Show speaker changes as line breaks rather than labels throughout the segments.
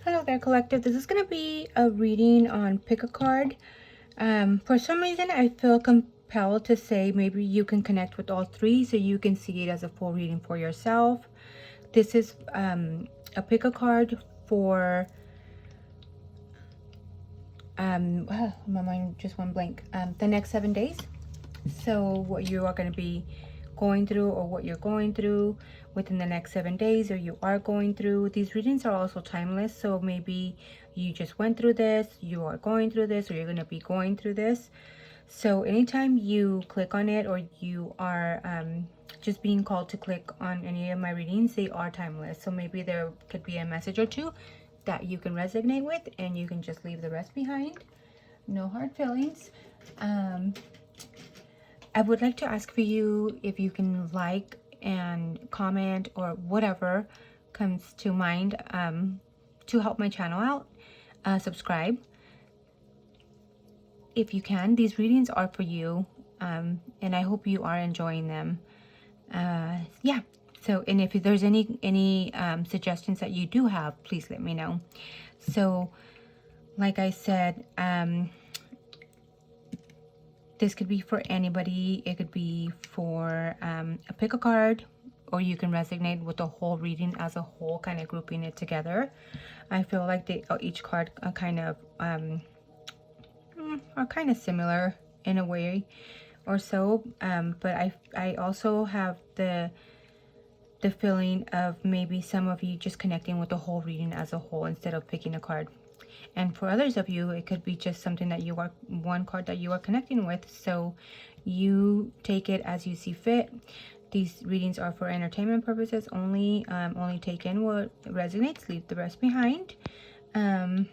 Hello there, collective. This is going to be a reading on pick a card. For some reason, I feel compelled to say maybe you can connect with all three so you can see it as a full reading for yourself. This is a pick a card for, my mind just went blank, the next 7 days. So what you are going to be going through, or what you're going through within the next 7 days, or you are going through. These readings are also timeless, so maybe you just went through this, you are going through this, or you're going to be going through this. So anytime you click on it, or you are just being called to click on any of my readings, they are timeless. So maybe there could be a message or two that you can resonate with, and you can just leave the rest behind. No hard feelings. I would like to ask for you if you can like and comment or whatever comes to mind to help my channel out. Subscribe if you can. These readings are for you, and I hope you are enjoying them. Yeah. So, and if there's any suggestions that you do have, please let me know. So, like I said, this could be for anybody. It could be for a pick a card, or you can resonate with the whole reading as a whole, kind of grouping it together. I feel like each card are kind of similar in a way or so, but I also have the feeling of maybe some of you just connecting with the whole reading as a whole instead of picking a card. And for others of you, it could be just something that you are, one card that you are connecting with. So you take it as you see fit. These readings are for entertainment purposes only. Only take in what resonates, leave the rest behind. As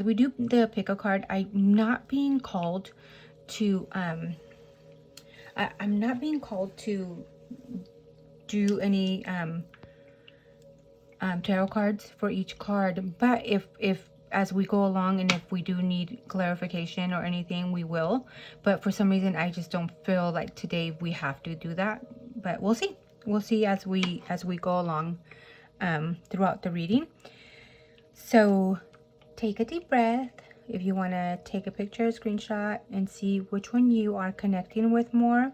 we do the pick a card, I'm not being called to I'm not being called to do any tarot cards for each card, but if as we go along, and if we do need clarification or anything, we will. But for some reason, I just don't feel like today we have to do that. But we'll see as we go along throughout the reading. So take a deep breath. If you want to take a picture, screenshot, and see which one you are connecting with more.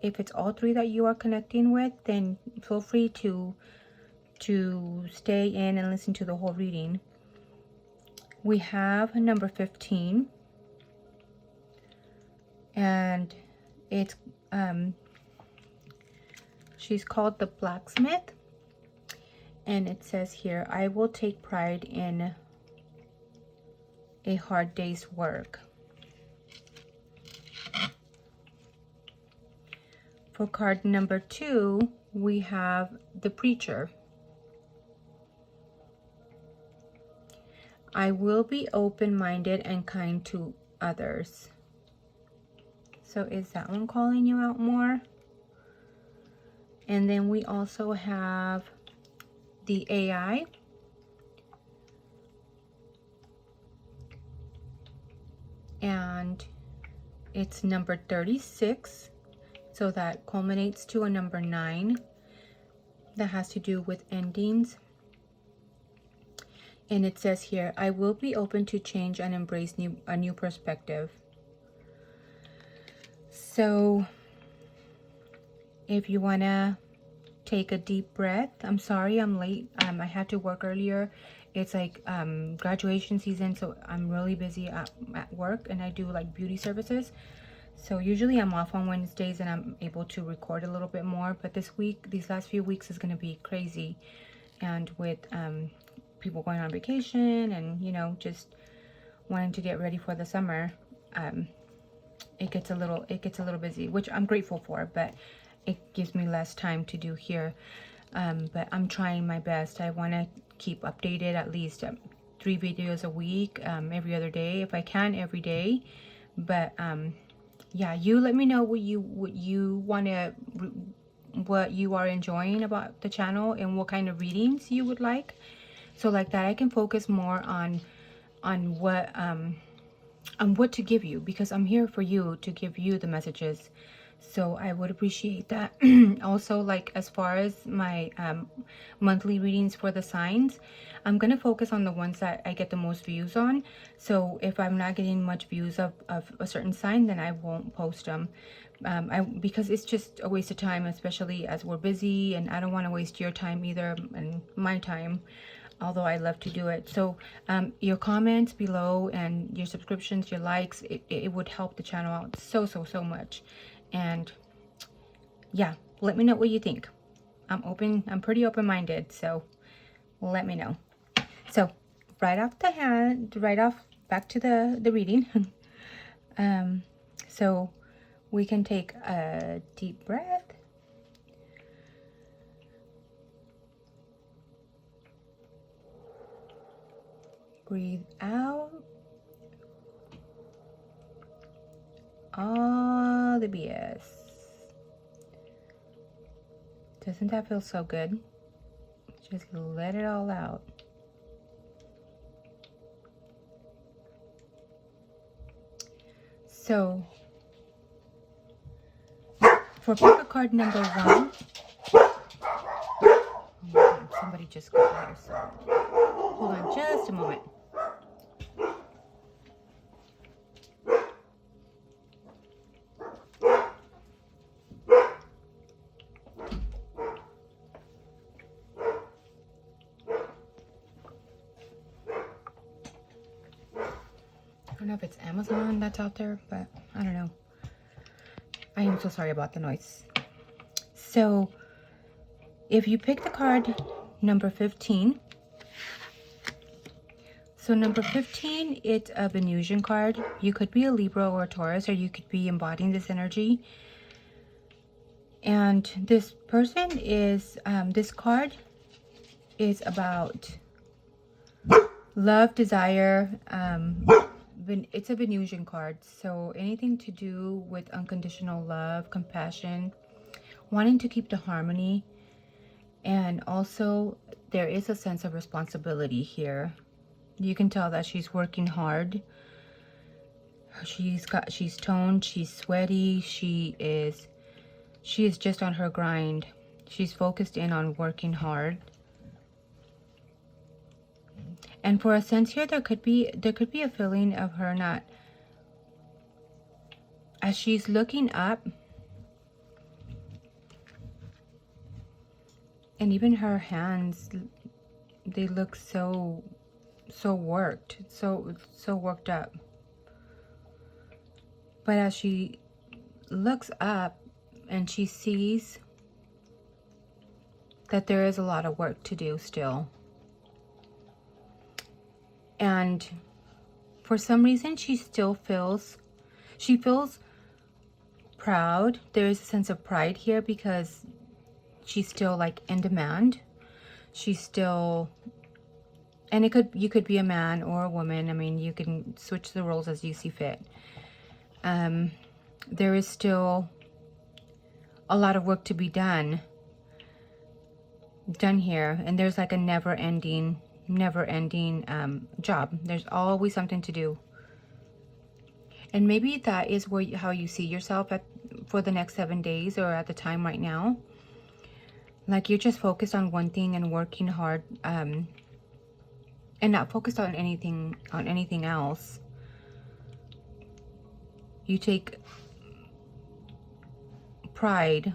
If it's all three that you are connecting with, then feel free to stay in and listen to the whole reading. We have number 15, and it's she's called the blacksmith, and it says here, I will take pride in a hard day's work. For card number 2, we have the preacher. I will be open-minded and kind to others. So is that one calling you out more? And then we also have the AI. And it's number 36. So that culminates to a number 9 that has to do with endings. And it says here, I will be open to change and embrace a new perspective. So if you want to take a deep breath, I'm sorry I'm late. I had to work earlier. It's like graduation season, so I'm really busy at work, and I do like beauty services. So usually I'm off on Wednesdays and I'm able to record a little bit more. But this week, these last few weeks is going to be crazy. And with people going on vacation and, you know, just wanting to get ready for the summer, it gets a little busy, which I'm grateful for, but it gives me less time to do here. But I'm trying my best. I want to keep updated at least 3 videos a week, every other day, if I can, every day. But yeah, you let me know what you want to, what you are enjoying about the channel, and what kind of readings you would like. So like that, I can focus more on what to give you, because I'm here for you, to give you the messages. So I would appreciate that. Also, like as far as my monthly readings for the signs, I'm going to focus on the ones that I get the most views on. So if I'm not getting much views of a certain sign, then I won't post them. Because it's just a waste of time, especially as we're busy, and I don't want to waste your time either and my time, although I love to do it. So your comments below and your subscriptions, your likes, it would help the channel out so much. And yeah, let me know what you think. I'm pretty open-minded, so let me know. So right off back to the reading. So we can take a deep breath. Breathe out all the BS. Doesn't that feel so good? Just let it all out. So for pick a card number 1. Oh my God, somebody just got here. So hold on just a moment. I don't know if it's Amazon that's out there, but I don't know. I am so sorry about the noise. So if you pick the card number 15, so number 15, it's a Venusian card. You could be a Libra or a Taurus, or you could be embodying this energy. And this person is, this card is about love, desire. It's a Venusian card, so anything to do with unconditional love, compassion, wanting to keep the harmony, and also there is a sense of responsibility here. You can tell that she's working hard. She's toned, she's sweaty, she is just on her grind. She's focused in on working hard. And for a sense here, there could be a feeling of her not, as she's looking up, and even her hands, they look so worked, so worked up. But as she looks up and she sees that there is a lot of work to do still. And for some reason, she feels proud. There is a sense of pride here because she's still like in demand. She's still, and you could be a man or a woman. I mean, you can switch the roles as you see fit. There is still a lot of work to be done here, and there's like a never-ending job. There's always something to do. And maybe that is how you see yourself for the next 7 days, or at the time right now. Like you're just focused on one thing and working hard, and not focused on anything else. You take pride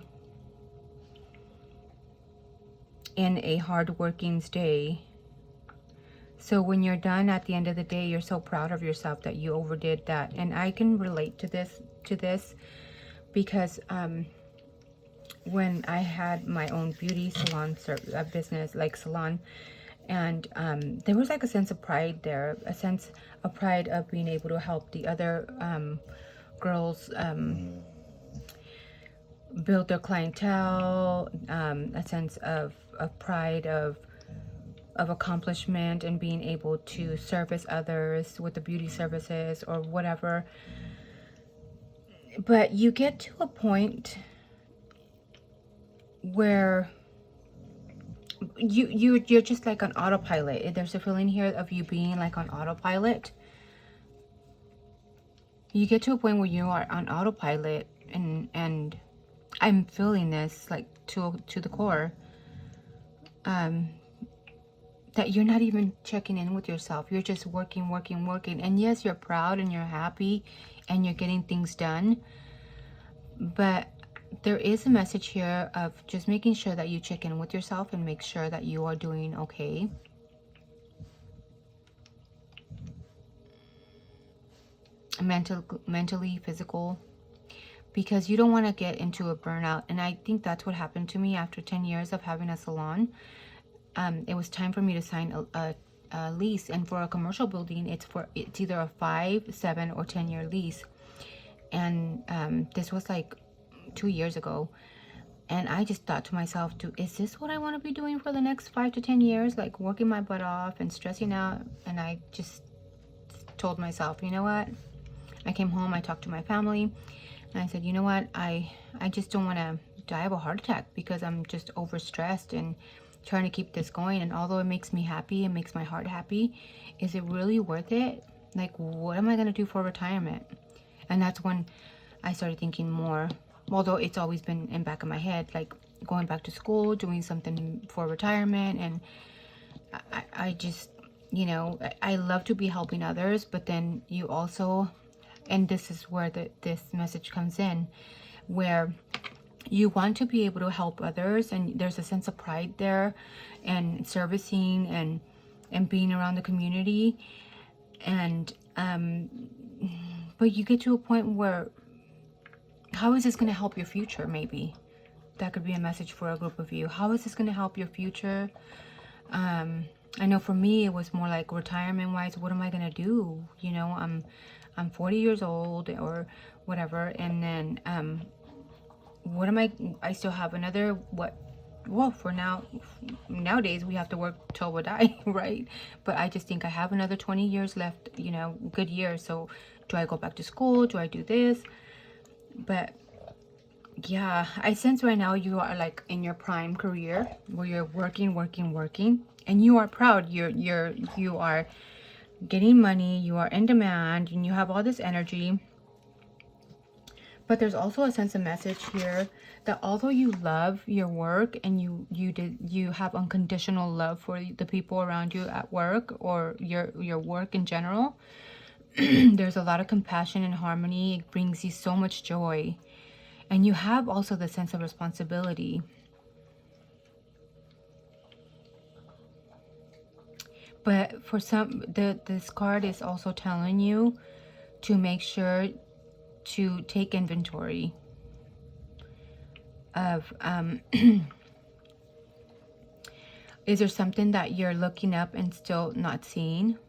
in a hard-working day. So when you're done at the end of the day, you're so proud of yourself that you overdid that. And I can relate to this because when I had my own beauty salon business, like salon, and there was like a sense of pride there, a sense of pride of being able to help the other girls build their clientele, a sense of pride of accomplishment, and being able to service others with the beauty services or whatever. But you get to a point where you're just like on autopilot. There's a feeling here of you being like on autopilot. You get to a point where you are on autopilot, and I'm feeling this like to the core, that you're not even checking in with yourself. You're just working, working, working. And yes, you're proud and you're happy and you're getting things done. But there is a message here of just making sure that you check in with yourself and make sure that you are doing okay. Mentally, physical, because you don't want to get into a burnout. And I think that's what happened to me after 10 years of having a salon. It was time for me to sign a lease, and for a commercial building, it's either a 5, 7, or 10-year lease. And this was like 2 years ago, and I just thought to myself, is this what I want to be doing for the next 5 to 10 years, like working my butt off and stressing out? And I just told myself, you know what? I came home, I talked to my family, and I said, you know what, I just don't want to die of a heart attack because I'm just overstressed and trying to keep this going. And although it makes me happy, it makes my heart happy, is it really worth it? Like, what am I going to do for retirement? And that's when I started thinking more, although it's always been in back of my head, like going back to school, doing something for retirement. And I just, you know, I love to be helping others, but then you also, and this is where this message comes in, where you want to be able to help others, and there's a sense of pride there, and servicing and being around the community. And but you get to a point where, how is this going to help your future? Maybe that could be a message for a group of you. How is this going to help your future? I know for me it was more like retirement wise, what am I going to do? You know, I'm 40 years old or whatever, and then what am I still have another, well, for nowadays we have to work till we die, right? But I just think I have another 20 years left, you know, good years. So do I go back to school? Do I do this? But yeah, I sense right now you are like in your prime career where you're working, working, working, and you are proud. You are getting money, you are in demand, and you have all this energy. But there's also a sense of message here that although you love your work and you have unconditional love for the people around you at work, or your work in general, there's a lot of compassion and harmony. It brings you so much joy, and you have also the sense of responsibility. But for some, this card is also telling you to make sure to take inventory of is there something that you're looking up and still not seeing?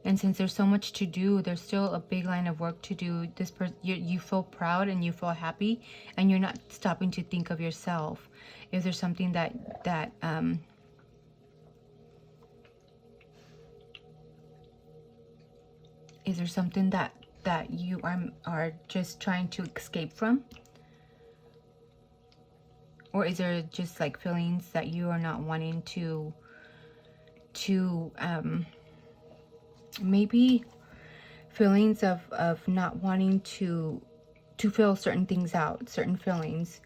And since there's so much to do, there's still a big line of work to do. This person, you feel proud and you feel happy, and you're not stopping to think of yourself. If there's something that is there something that you are just trying to escape from? Or is there just like feelings that you are not wanting to maybe feelings of not wanting to feel certain things out, certain feelings?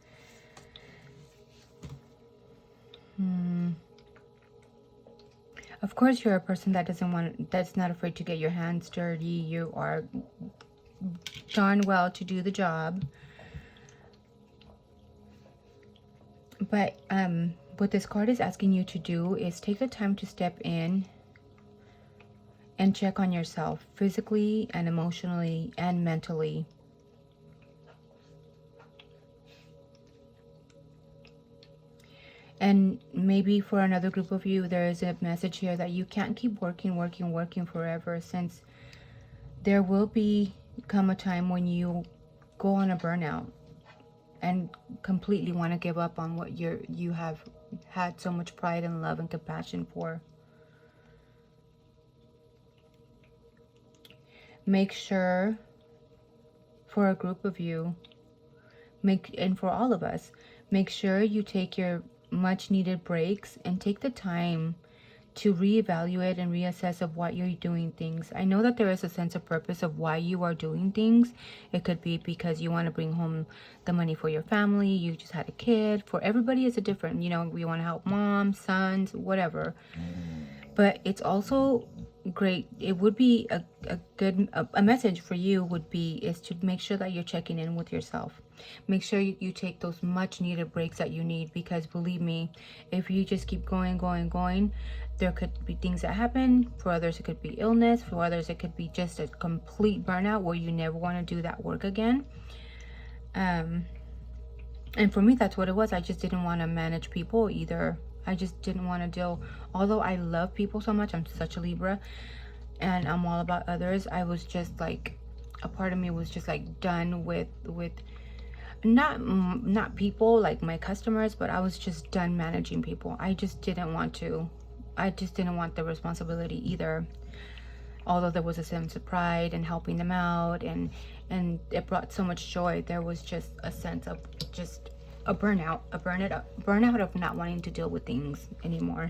Of course, you're a person that that's not afraid to get your hands dirty. You are darn well to do the job. But what this card is asking you to do is take the time to step in and check on yourself physically and emotionally and mentally. And maybe for another group of you, there is a message here that you can't keep working forever, since there will come a time when you go on a burnout and completely want to give up on what you have had so much pride and love and compassion for. Make sure, for a group of you, and for all of us, make sure you take your much needed breaks and take the time to reevaluate and reassess of what you're doing things. I know that there is a sense of purpose of why you are doing things. It could be because you want to bring home the money for your family, you just had a kid. For everybody it's a different, you know, we want to help moms, sons, whatever. But it's also great. It would be a good message for you would be is to make sure that you're checking in with yourself. Make sure you take those much needed breaks that you need, because believe me, if you just keep going, there could be things that happen. For others it could be illness, for others it could be just a complete burnout where you never want to do that work again. And for me that's what it was. I just didn't want to manage people either. I just didn't want to deal, although I love people so much, I'm such a Libra and I'm all about others. I was just like, a part of me was just like done with not people like my customers, but I was just done managing people. I just didn't want to. I just didn't want the responsibility either. Although there was a sense of pride and helping them out, and it brought so much joy, there was just a sense of just a burnout of not wanting to deal with things anymore.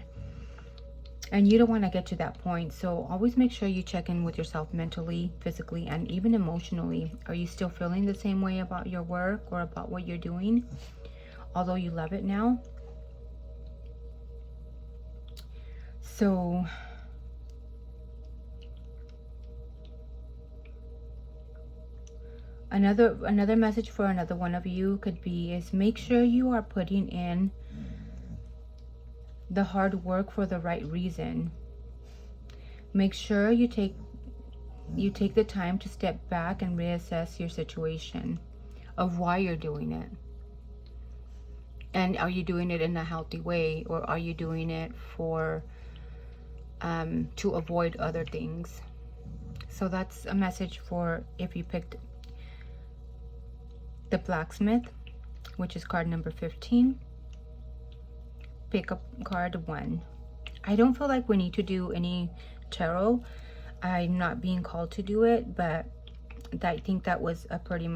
And you don't want to get to that point. So always make sure you check in with yourself mentally, physically, and even emotionally. Are you still feeling the same way about your work or about what you're doing, although you love it now? So another message for another one of you could be is make sure you are putting in the hard work for the right reason. Make sure you take the time to step back and reassess your situation of why you're doing it. And are you doing it in a healthy way, or are you doing it for to avoid other things? So that's a message for if you picked the Blacksmith, which is card number 15. Pick up card 1. I don't feel like we need to do any tarot. I'm not being called to do it, but I think that was a pretty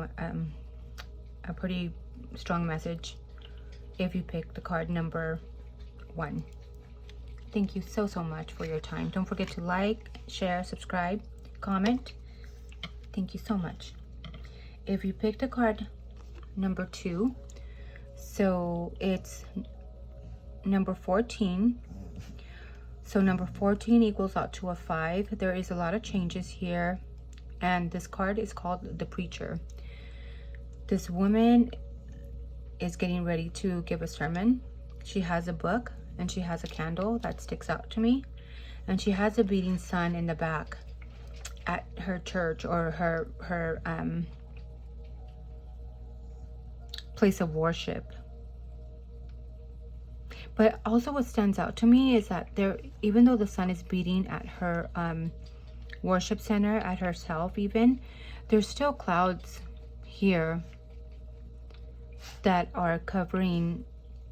strong message if you pick the card number 1. Thank you so much for your time. Don't forget to like, share, subscribe, comment. Thank you so much. If you picked a card number 2, so it's number 14. So number 14 equals out to a 5. There is a lot of changes here, and this card is called the Preacher. This woman is getting ready to give a sermon. She has a book and she has a candle that sticks out to me, and she has a beating sun in the back at her church or her place of worship. But also what stands out to me is that there, even though the sun is beating at her worship center, at herself even, there's still clouds here that are covering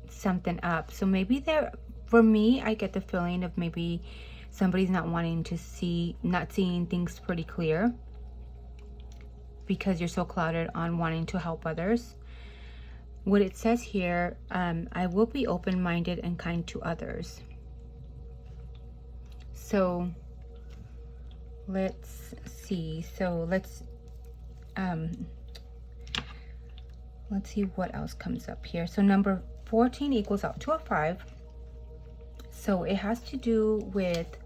something up. So maybe there, for me, I get the feeling of maybe somebody's not wanting to see, not seeing things pretty clear because you're so clouded on wanting to help others. What it says here, I will be open-minded and kind to others. So let's see. So let's see what else comes up here. So number 14 equals out to a 5. So it has to do with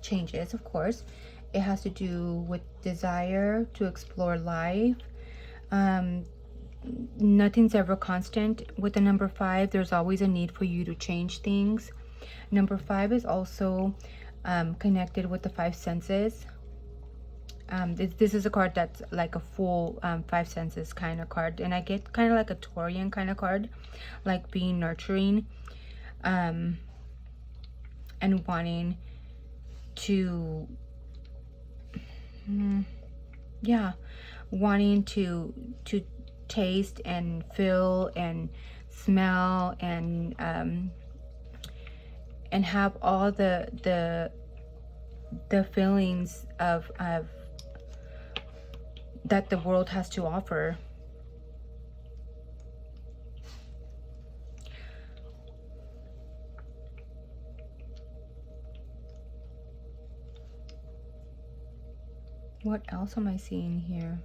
changes, of course. It has to do with desire to explore life. Nothing's ever constant with the number 5. There's always a need for you to change things. Number 5 is also connected with the 5 senses. This is a card that's like a full 5 senses kind of card, and I get kind of like a Taurian kind of card, like being nurturing and wanting to wanting to taste and feel and smell and have all the feelings of that the world has to offer. What else am I seeing here?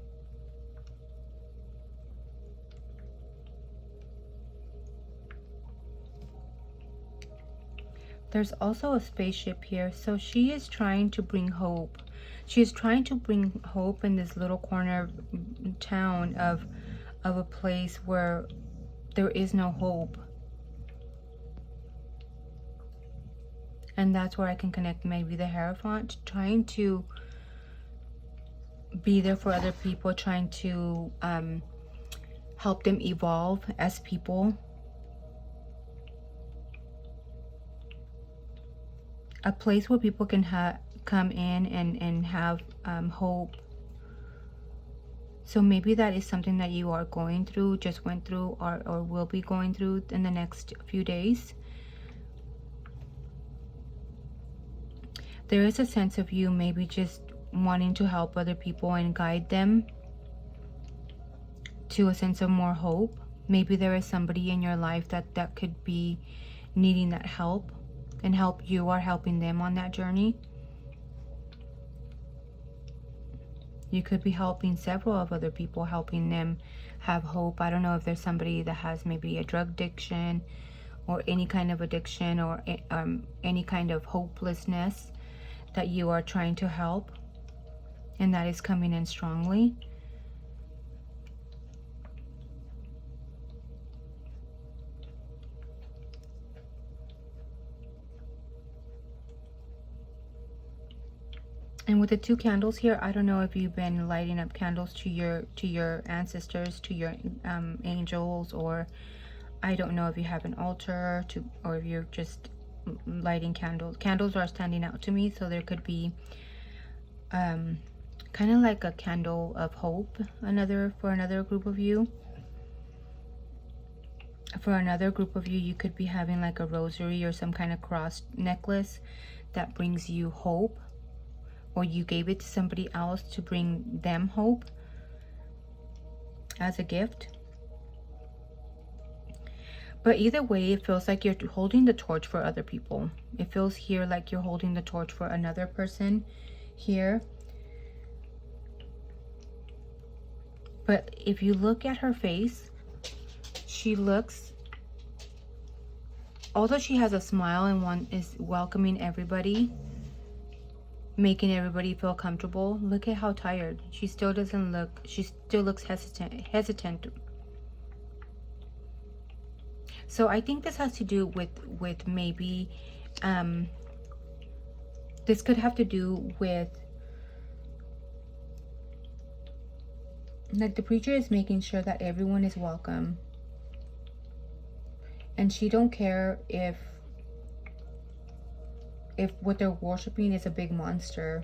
There's also a spaceship here. So she is trying to bring hope. She is trying to bring hope in this little corner town of a place where there is no hope. And that's where I can connect maybe the Hierophant, trying to be there for other people, trying to help them evolve as people. A place where people can come in and have hope. So maybe that is something that you are going through, just went through, or will be going through in the next few days. There is a sense of you maybe just wanting to help other people and guide them to a sense of more hope. Maybe there is somebody in your life that could be needing that help, and you are helping them on that journey. You could be helping several of other people, helping them have hope. I don't know if there's somebody that has maybe a drug addiction or any kind of addiction, or any kind of hopelessness that you are trying to help, and that is coming in strongly. And with the 2 candles here, I don't know if you've been lighting up candles to your ancestors, to your angels, or I don't know if you have an altar or if you're just lighting candles. Candles are standing out to me, so there could be kind of like a candle of hope, for another group of you. For another group of you, you could be having like a rosary or some kind of cross necklace that brings you hope, or you gave it to somebody else to bring them hope as a gift. But either way, it feels like you're holding the torch for other people. It feels here like you're holding the torch for another person here. But if you look at her face, she looks, although she has a smile and one is welcoming everybody, making everybody feel comfortable, look at how tired. She still doesn't look, she still looks hesitant. So I think this has to do with maybe, this could have to do with, like, the preacher is making sure that everyone is welcome. And she don't care if what they're worshiping is a big monster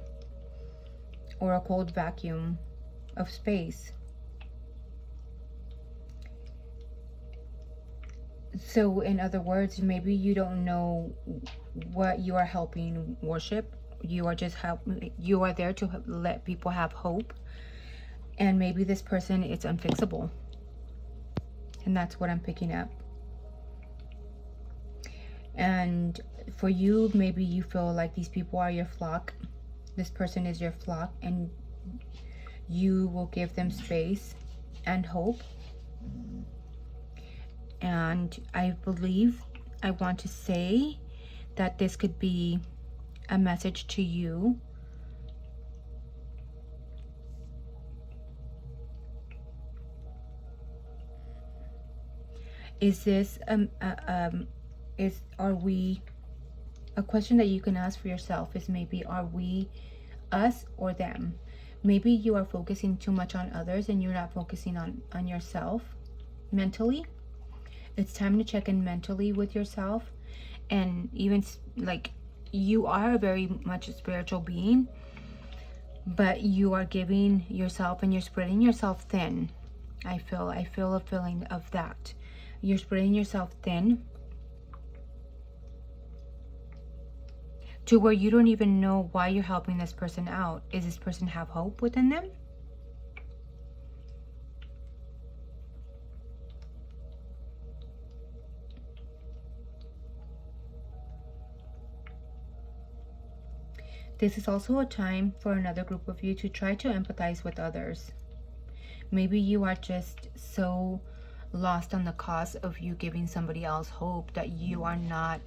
or a cold vacuum of space. So in other words, maybe you don't know what you are helping worship. You are just you are there to let people have hope. And maybe this person is unfixable. And that's what I'm picking up. And for you, maybe you feel like these people are your flock. This person is your flock, and you will give them space and hope. And I believe, I want to say that this could be a message to you. Is this are we, a question that you can ask for yourself is maybe, are we us or them? Maybe you are focusing too much on others and you're not focusing on yourself mentally. It's time to check in mentally with yourself. And even like, you are very much a spiritual being, but you are giving yourself and you're spreading yourself thin. I feel a feeling of that. You're spreading yourself thin to where you don't even know why you're helping this person out. Is this person have hope within them? This is also a time for another group of you to try to empathize with others. Maybe you are just so lost on the cause of you giving somebody else hope that you are not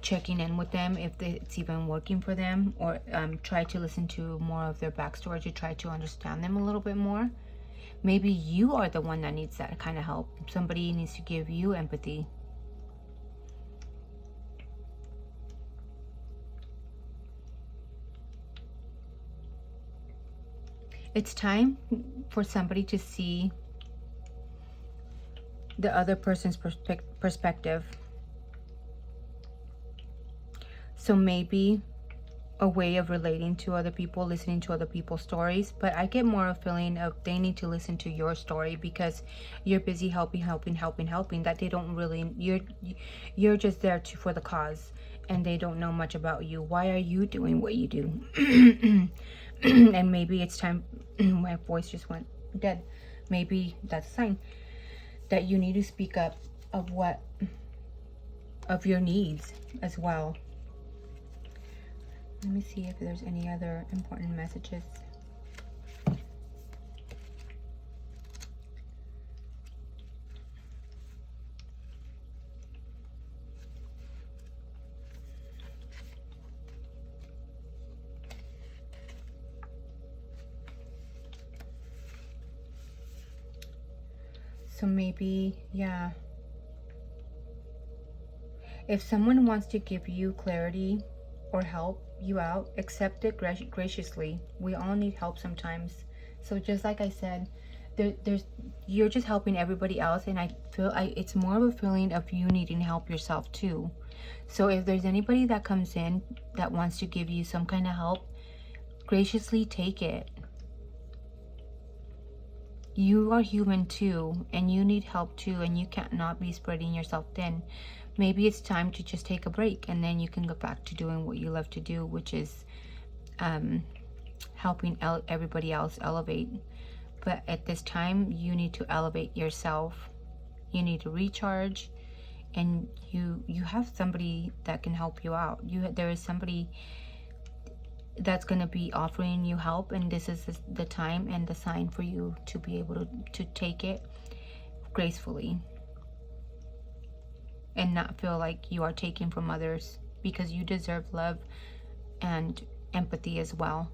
checking in with them if it's even working for them, or try to listen to more of their backstory to try to understand them a little bit more. Maybe you are the one that needs that kind of help. Somebody needs to give you empathy. It's time for somebody to see the other person's perspective. So maybe a way of relating to other people, listening to other people's stories. But I get more a feeling of they need to listen to your story because you're busy helping, that they don't really, you're just there for the cause, and they don't know much about you. Why are you doing what you do? And maybe it's time, my voice just went dead. Maybe that's a sign that you need to speak up of your needs as well. Let me see if there's any other important messages. So maybe, yeah. If someone wants to give you clarity or help you out, accept it graciously. We all need help sometimes. So just like I said, you're just helping everybody else, and I feel it's more of a feeling of you needing help yourself too. So if there's anybody that comes in that wants to give you some kind of help, graciously take it. You are human too, and you need help too, and you can't not be spreading yourself thin. Maybe it's time to just take a break, and then you can go back to doing what you love to do, which is helping everybody else elevate. But at this time, you need to elevate yourself. You need to recharge, and you have somebody that can help you out. There is somebody that's going to be offering you help, and this is the time and the sign for you to be able to take it gracefully and not feel like you are taking from others, because you deserve love and empathy as well.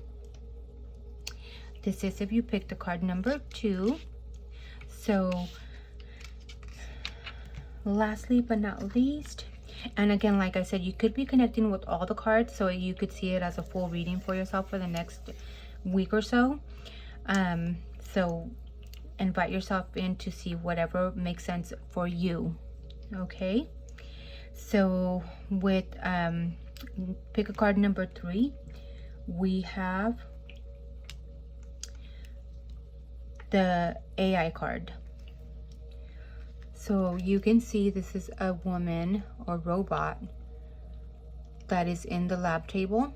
This is if you picked the card number 2. So lastly but not least, and again, like I said, you could be connecting with all the cards, so you could see it as a full reading for yourself for the next week or so. So invite yourself in to see whatever makes sense for you. Okay, so with pick a card number 3, we have the AI card. So you can see this is a woman or robot that is in the lab table,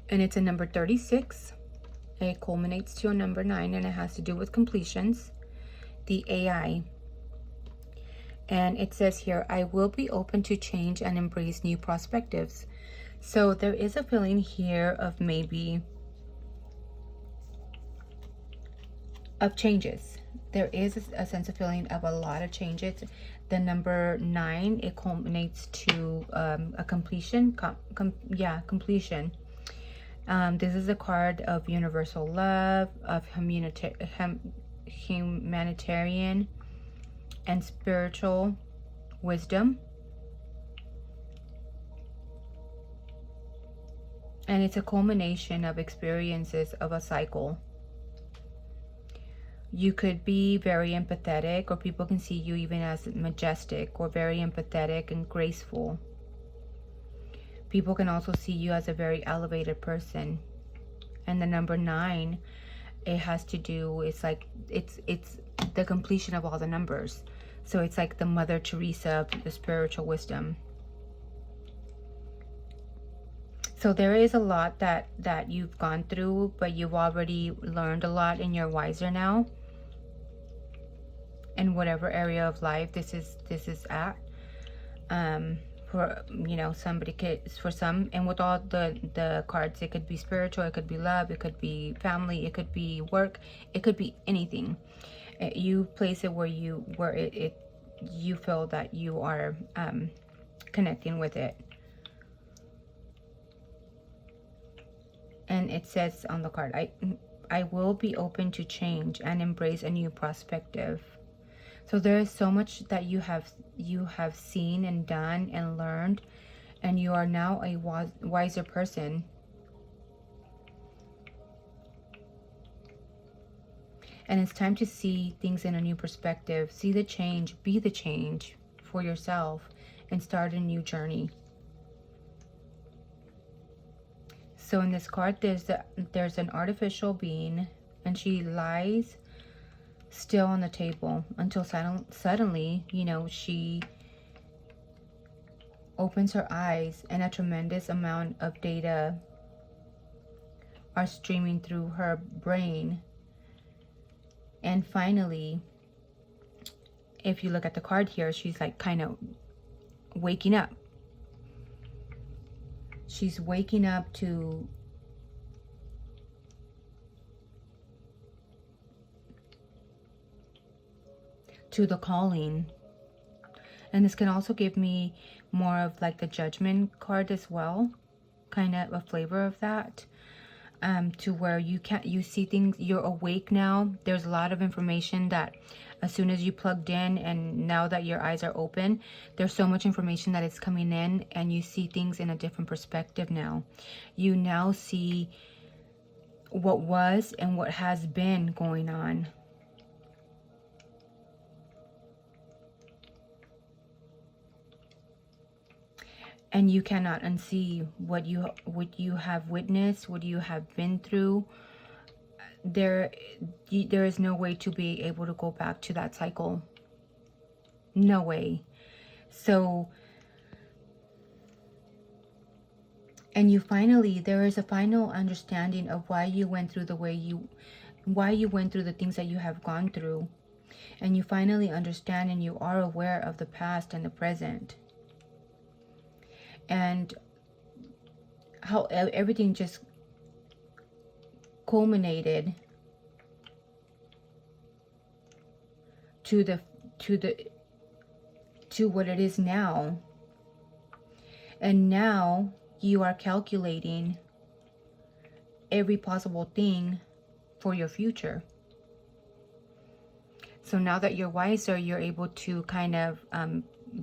and it's a number 36. It culminates to a number 9, and it has to do with completions, the AI. And it says here, I will be open to change and embrace new perspectives. So there is a feeling here of maybe of changes. There is a sense of feeling of a lot of changes. The number 9, it culminates to a completion. Completion. This is a card of universal love, of humanitarian and spiritual wisdom. And it's a culmination of experiences of a cycle. You could be very empathetic, or people can see you even as majestic or very empathetic and graceful. People can also see you as a very elevated person. And the number 9, it has to do, it's like it's the completion of all the numbers. So it's like the Mother Teresa of the spiritual wisdom. So there is a lot that you've gone through, but you've already learned a lot and you're wiser now. In whatever area of life this is at. for, you know, somebody could, for some, and with all the cards, it could be spiritual, it could be love, it could be family, it could be work, it could be anything. You place it where you feel that you are connecting with it. And it says on the card, I will be open to change and embrace a new perspective. So there is so much that you have seen and done and learned, and you are now a wiser person. And it's time to see things in a new perspective, see the change, be the change for yourself, and start a new journey. So in this card, there's an artificial being, and she lies still on the table until suddenly, you know, she opens her eyes and a tremendous amount of data are streaming through her brain. And finally, if you look at the card here, she's like kind of waking up. She's waking up to the calling. And this can also give me more of like the Judgment card as well, kind of a flavor of that, to where you see things, you're awake now. There's a lot of information that as soon as you plugged in, and now that your eyes are open, there's so much information that is coming in, and you see things in a different perspective now. You now see what was and what has been going on. And you cannot unsee what you have witnessed, what you have been through. There is no way to be able to go back to that cycle. No way. So, and there is a final understanding of why you went through why you went through the things that you have gone through. And you finally understand, and you are aware of the past and the present. And how everything just culminated to what it is now. And now you are calculating every possible thing for your future. So now that you're wiser, you're able to kind of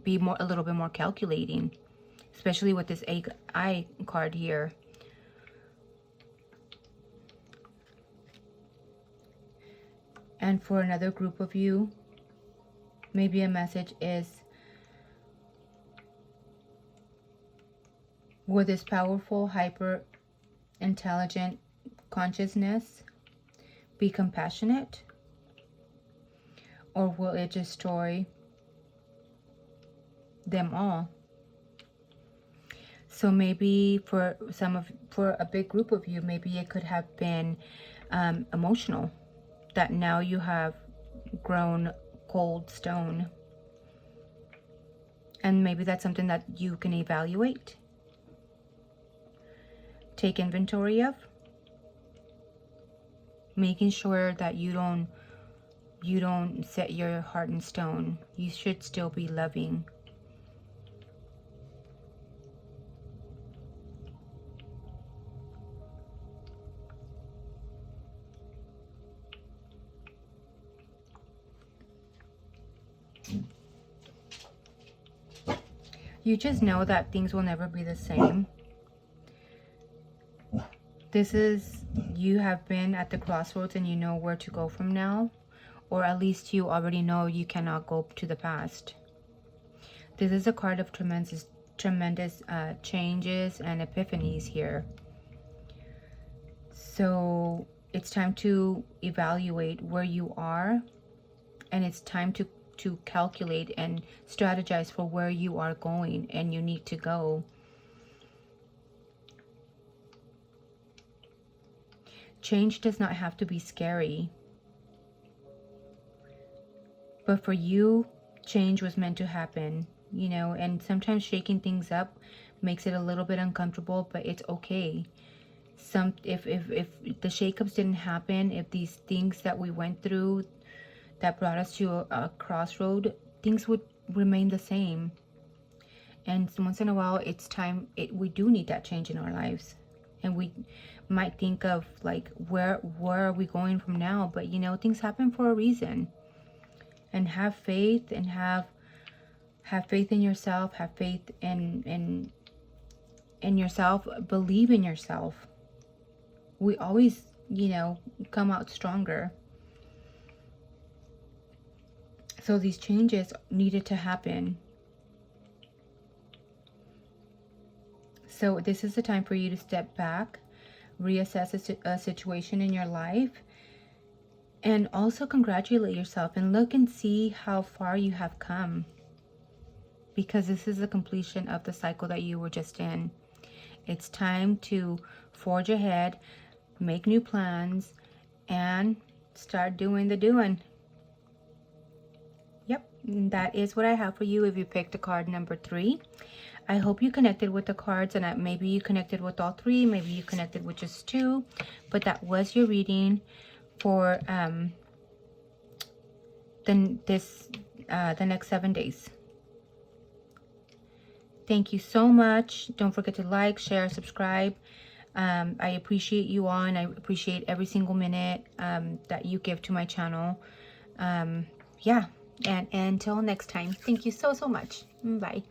be a little bit more calculating, especially with this AI card here. And for another group of you, maybe a message is, will this powerful, hyper intelligent consciousness be compassionate, or will it destroy them all? So maybe for a big group of you, maybe it could have been emotional, that now you have grown cold stone. And maybe that's something that you can evaluate, take inventory of, making sure that you don't set your heart in stone. You should still be loving. You just know that things will never be the same. You have been at the crossroads, and you know where to go from now. Or at least you already know you cannot go to the past. This is a card of tremendous changes and epiphanies here. So it's time to evaluate where you are, and it's time to calculate and strategize for where you are going and you need to go. Change does not have to be scary. But for you, change was meant to happen. you know, and sometimes shaking things up makes it a little bit uncomfortable, but it's okay. If the shakeups didn't happen, if these things that we went through that brought us to a crossroad, things would remain the same. And once in a while, it's time, we do need that change in our lives. And we might think of like, where are we going from now? But you know, things happen for a reason. And have faith, and have faith in yourself, have faith in yourself, believe in yourself. We always, you know, come out stronger. So these changes needed to happen. So this is the time for you to step back, reassess a situation in your life, and also congratulate yourself and look and see how far you have come. Because this is the completion of the cycle that you were just in. It's time to forge ahead, make new plans, and start doing the doing. Yep, that is what I have for you if you picked the card number 3. I hope you connected with the cards, and maybe you connected with all 3, maybe you connected with just 2, but that was your reading for the next 7 days. Thank you so much. Don't forget to like, share, subscribe. I appreciate you all, and I appreciate every single minute that you give to my channel. Yeah, and until next time, thank you so much. Bye.